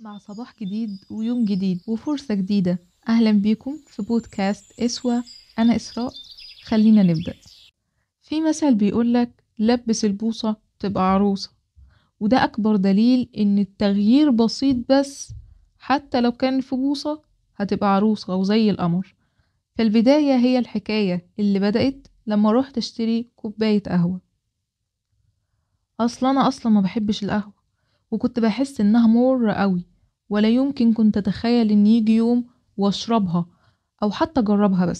مع صباح جديد ويوم جديد وفرصة جديدة. أهلا بيكم في بودكاست إسوة. أنا إسراء. خلينا نبدأ. في مثل بيقولك لبس البوصة تبقى عروسة، وده أكبر دليل إن التغيير بسيط، بس حتى لو كان في بوصة هتبقى عروسة وزي القمر. فالبداية هي الحكاية اللي بدأت لما روحت اشتري كوباية قهوة. أصلا ما بحبش القهوة، وكنت بحس إنها مرة قوي، ولا يمكن كنت أتخيل إن يجي يوم وأشربها أو حتى أجربها.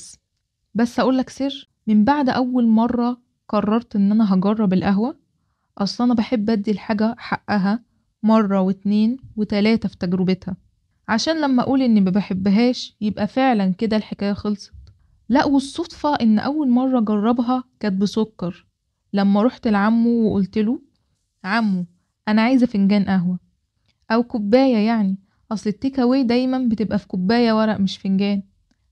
بس أقولك سر، من بعد أول مرة قررت إن أنا هجرب القهوة. أصلا أنا بحب أدي الحاجة حقها مرة واتنين وتلاتة في تجربتها، عشان لما أقول إني ما بحبهاش يبقى فعلا كده الحكاية خلصت. لا، والصدفة إن أول مرة أجربها كانت بسكر، لما رحت لعمو وقلتله: عمو، أنا عايزة فنجان قهوة او كوبايه، يعني اصل التيك اواي دايما بتبقى في كوبايه ورق مش فنجان.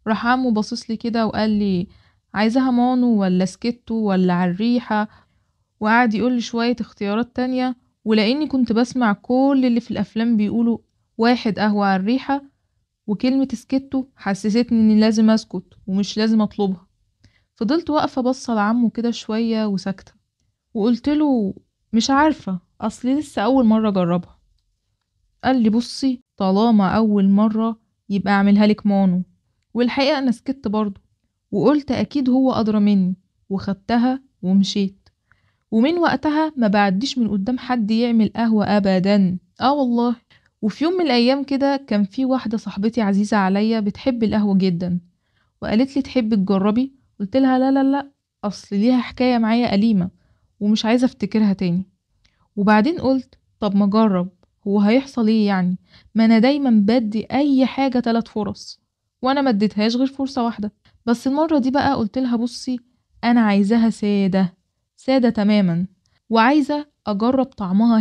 راح عمو باصص لي كده وقال لي: عايزاها مانو ولا سكتو ولا على الريحه؟ وقعد يقول لي شويه اختيارات تانية، ولاني كنت بسمع كل اللي في الافلام بيقولوا واحد قهوه على الريحه وكلمه سكتو، حسستني اني لازم اسكت ومش لازم اطلبها. فضلت واقفه بصه لعمو كده شويه وساكته، وقلت له: مش عارفه، اصلي لسه اول مره اجربها. قال لي: بصي، طالما أول مرة يبقى أعملها لك مانو. والحقيقة أنا سكت برضه، وقلت أكيد هو أدرى مني، وخدتها ومشيت. ومن وقتها ما بعديش من قدام حد يعمل قهوة أبدا، والله. وفي يوم من الأيام كده كان في واحدة صاحبتي عزيزة عليا بتحب القهوة جدا، وقالت لي: تحبي تجربي؟ قلت لها: لا لا لا، أصل ليها حكاية معايا أليمة ومش عايزة افتكرها تاني. وبعدين قلت: طب ما اجرب، هو هيحصل ايه يعني؟ ما انا دايما بدي اي حاجة 3 فرص، وانا ما اديتهاش غير فرصة واحدة. بس المرة دي بقى قلت لها: بصي، انا عايزاها سادة، سادة تماما، وعايزة اجرب طعمها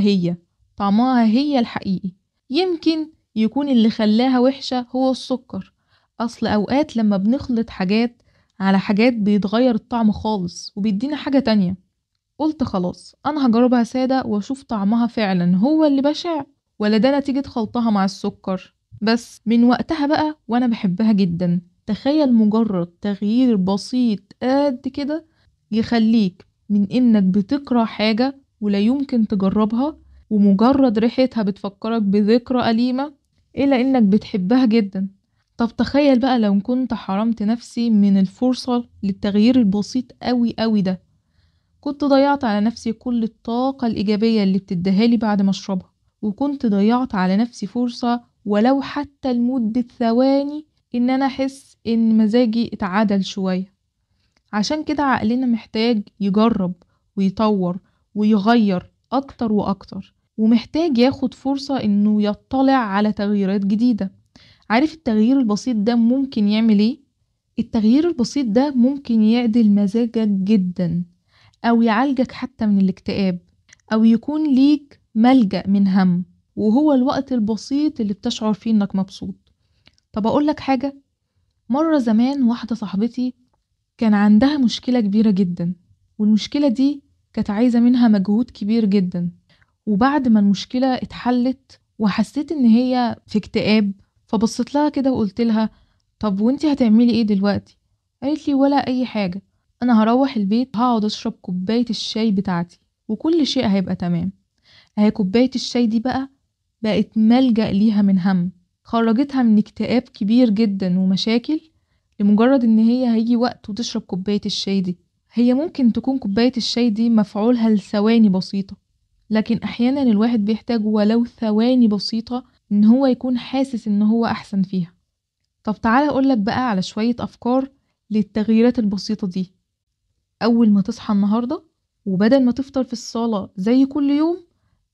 هي الحقيقي. يمكن يكون اللي خلاها وحشة هو السكر، اصل اوقات لما بنخلط حاجات على حاجات بيتغير الطعم خالص وبيدينا حاجة تانية. قلت خلاص، انا هجربها سادة واشوف طعمها فعلا هو اللي بشع ولا ده نتيجة خلطها مع السكر. بس من وقتها بقى وانا بحبها جدا. تخيل مجرد تغيير بسيط قد كده يخليك من انك بتكره حاجة ولا يمكن تجربها، ومجرد ريحتها بتفكرك بذكرى أليمة، إلى انك بتحبها جدا. طب تخيل بقى لو كنت حرمت نفسي من الفرصة للتغيير البسيط قوي قوي ده، كنت ضيعت على نفسي كل الطاقة الإيجابية اللي بتديهالي بعد ما أشربها، وكنت ضيعت على نفسي فرصة ولو حتى لمدة ثواني إن أنا أحس إن مزاجي اتعدل شوية. عشان كده عقلنا محتاج يجرب ويطور ويغير أكتر وأكتر، ومحتاج ياخد فرصة إنه يطلع على تغييرات جديدة. عارف التغيير البسيط ده ممكن يعمل إيه؟ التغيير البسيط ده ممكن يعدل مزاجك جدا، أو يعالجك حتى من الاكتئاب، أو يكون ليك ملجأ من هم، وهو الوقت البسيط اللي بتشعر فيه إنك مبسوط. طب أقولك حاجة، مرة زمان واحدة صاحبتي كان عندها مشكلة كبيرة جدا، والمشكلة دي كانت عايزة منها مجهود كبير جدا. وبعد ما المشكلة اتحلت وحسيت إن هي في اكتئاب، فبصيت لها كده وقلت لها: طب وانتي هتعملي ايه دلوقتي؟ قالت لي: ولا اي حاجة، انا هروح البيت هقعد اشرب كوباية الشاي بتاعتي وكل شيء هيبقى تمام. اهي كوباية الشاي دي بقى بقت ملجأ ليها من هم، خرجتها من اكتئاب كبير جدا ومشاكل، لمجرد ان هي هيجي وقت وتشرب كوباية الشاي دي. هي ممكن تكون كوباية الشاي دي مفعولها لثواني بسيطة، لكن احيانا الواحد بيحتاج ولو ثواني بسيطة ان هو يكون حاسس ان هو احسن فيها. طب تعالى أقولك بقى على شوية أفكار للتغييرات البسيطة دي. أول ما تصحى النهاردة، وبدل ما تفطر في الصالة زي كل يوم،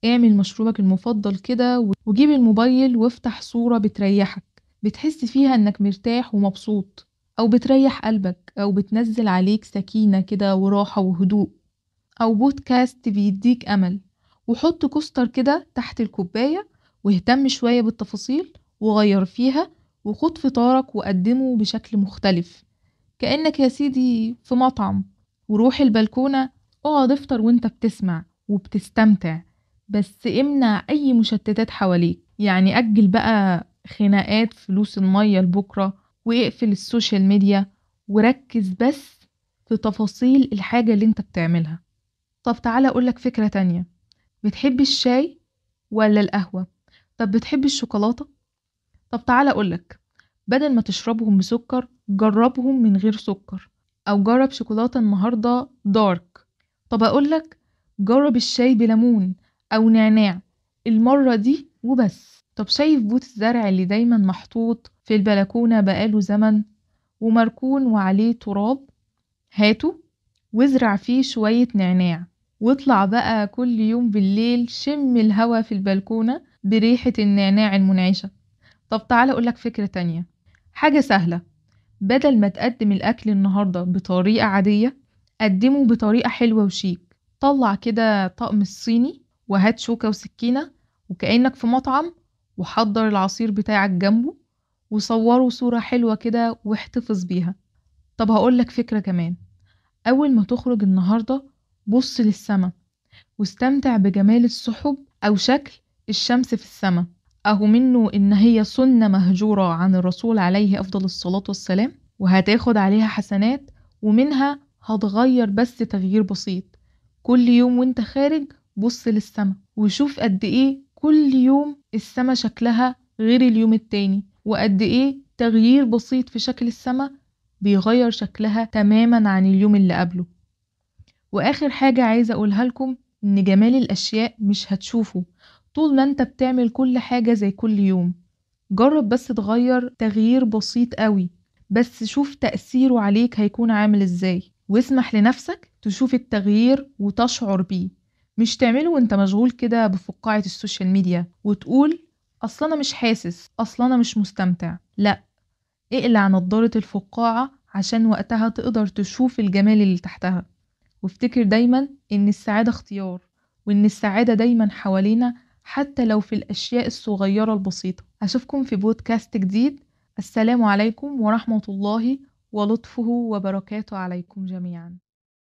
اعمل مشروبك المفضل كده وجيب الموبايل وافتح صورة بتريحك، بتحس فيها انك مرتاح ومبسوط، او بتريح قلبك، او بتنزل عليك سكينة كده وراحة وهدوء، او بودكاست بيديك امل. وحط كوستر كده تحت الكوباية، واهتم شوية بالتفاصيل وغير فيها، وخد فطارك وقدمه بشكل مختلف كأنك يا سيدي في مطعم. وروح البلكونة، اقعد افطر وانت بتسمع وبتستمتع، بس امنع اي مشتتات حواليك. يعني أجل بقى خناقات فلوس المية لبكرة، واقفل السوشيال ميديا، وركز بس في تفاصيل الحاجة اللي انت بتعملها. طب تعالى أقولك فكرة تانية، بتحبي الشاي ولا القهوة؟ طب بتحبي الشوكولاتة؟ طب تعالى أقولك، بدل ما تشربهم بسكر جربهم من غير سكر، أو جرب شوكولاتة النهاردة دارك. طب أقولك جرب الشاي بليمون أو نعناع المرة دي وبس. طب شايف بوت الزرع اللي دايما محطوط في البلكونة بقاله زمن ومركون وعليه تراب؟ هاته وازرع فيه شوية نعناع، واطلع بقى كل يوم بالليل شم الهوا في البلكونة بريحة النعناع المنعشة. طب تعالى أقولك فكرة تانية، حاجة سهلة، بدل ما تقدم الأكل النهاردة بطريقة عادية قدمه بطريقة حلوة وشيك. طلع كده طقم الصيني وهات شوكة وسكينة وكأنك في مطعم، وحضر العصير بتاعك جنبه، وصوره صورة حلوة كده واحتفظ بيها. طب هقولك فكرة كمان، أول ما تخرج النهاردة بص للسما واستمتع بجمال السحب أو شكل الشمس في السما، أهو منه إن هي سنة مهجورة عن الرسول عليه أفضل الصلاة والسلام، وهتاخد عليها حسنات، ومنها هتغير بس تغيير بسيط. كل يوم وانت خارج بص للسما وشوف قد ايه كل يوم السما شكلها غير اليوم التاني، وقد ايه تغيير بسيط في شكل السما بيغير شكلها تماما عن اليوم اللي قبله. واخر حاجة عايزة اقولها لكم، ان جمال الاشياء مش هتشوفه طول ما انت بتعمل كل حاجة زي كل يوم. جرب بس تغير تغيير بسيط قوي، بس شوف تأثيره عليك هيكون عامل ازاي، واسمح لنفسك تشوف التغيير وتشعر بيه. مش تعمله وانت مشغول كده بفقاعة السوشيال ميديا وتقول اصلا انا مش حاسس، اصلا انا مش مستمتع. لا، اقلع نضارة الفقاعة عشان وقتها تقدر تشوف الجمال اللي تحتها. وافتكر دايما إن السعادة اختيار، وإن السعادة دايما حوالينا حتى لو في الأشياء الصغيرة البسيطة. أشوفكم في بودكاست جديد. السلام عليكم ورحمة الله ولطفه وبركاته عليكم جميعا.